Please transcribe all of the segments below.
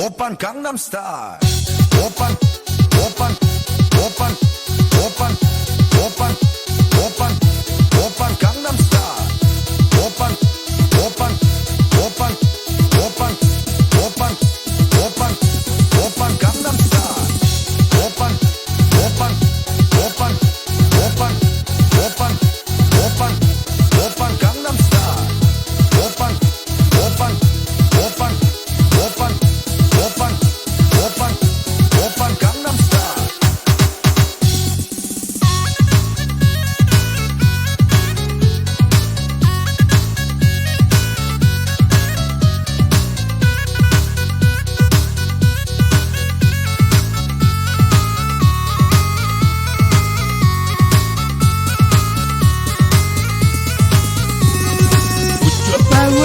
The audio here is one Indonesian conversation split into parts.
Oppan Gangnam Style. Oppan, Oppan, Oppan, Oppan, Oppan, Oppan, Oppan Gangnam Style. Oppan, Oppan, Oppan, Oppan, Oppan, Oppan, Oppan Gangnam Style. Oppan, Oppan, Oppan, Oppan, Oppan, Oppan, Oppan Gangnam Style. Oppan, Oppan, Oppan, Oppan, Oppan, Oppan, Oppan Gangnam Style.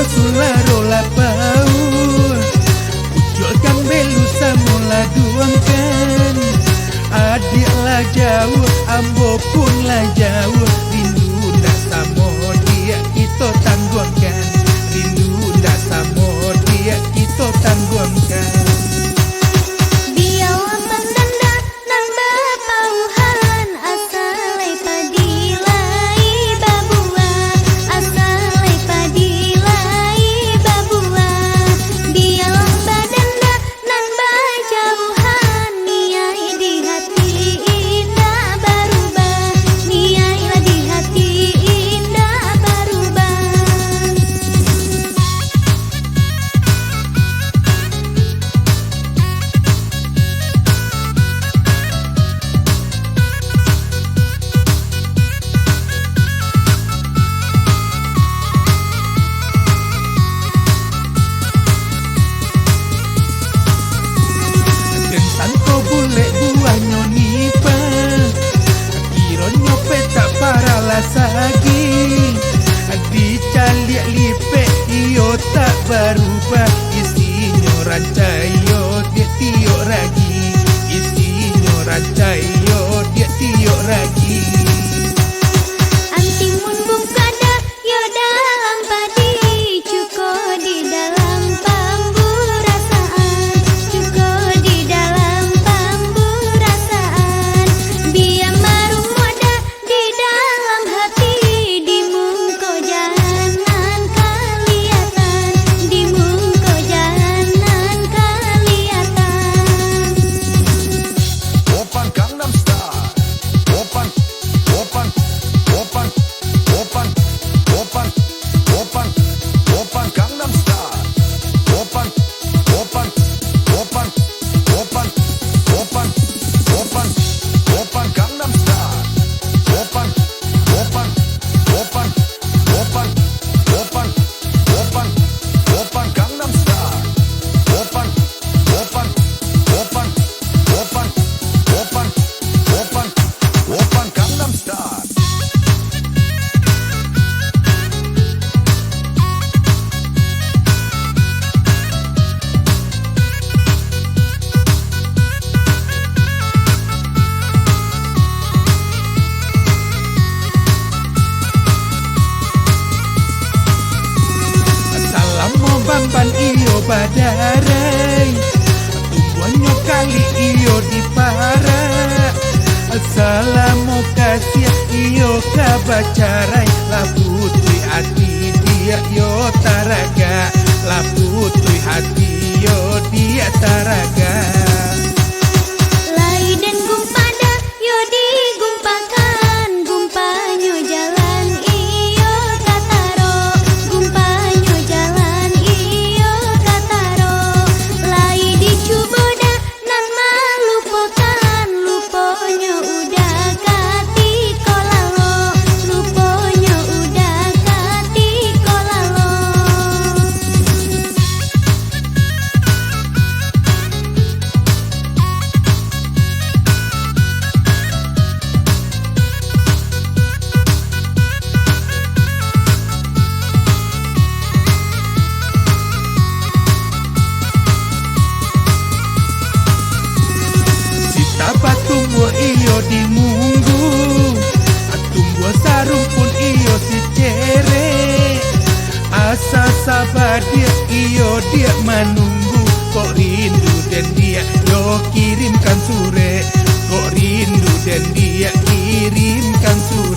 Sula rola paul Ucul kan belusa mula duangkan. Adik lah jauh, ambo pun lah jauh. Rindu ndak samo dia kita tangguhkan. Rindu ndak samo dia kita tangguhkan. Bule buahnya nipa Kironyo peta para lasagi Dicalik lipe iyo tak berubah. Isinya rancayo dia tiok ragi. Isinya rancayo dia tiok ragi. Antimun bung kada yo dalam padi. Cuko di dalam bambu rasaan. Cuko di dalam bambu rasaan. Biar marung moda di dalam hati. Di mungko jalan kelihatan. Di mungko jalan kelihatan. Oppan Gangnam Style. Oppan, Oppan, Oppan, Oppan, Oppan, Oppan, Oppan Gangnam Style. Oppan, Oppan, Oppan, Oppan, Oppan, Oppan, Oppan Gangnam Style. Oppan, Oppan, Oppan, Oppan, Oppan, Oppan, Oppan Gangnam Style. Oppan, Oppan, Oppan, Oppan, Oppan, Oppan, Oppan Gangnam Style. Salam mo bamban iyo badarai. Tumbuhannya kali iyo di para. Assalamu kasih iyo kabacarai. Lah putri hati dia yo taraga. Lah putri hati yo dia taraga. Lai dan gumpada yo digumpakan. Gumpanyo jalan iyo kataro. Gumpanyo jalan iyo kataro. Lai dicuboda nan malupokan. Luponyo udah kati kolalo. Luponyo udah kati kolalo. Sita patumbuh iyo di munggu. Tumbuh sarung pun iyo si cere. Asa sabar dia iyo dia menunggu. Kok rindu kirimkan sure. Kok rindu dan dia kirimkan sure.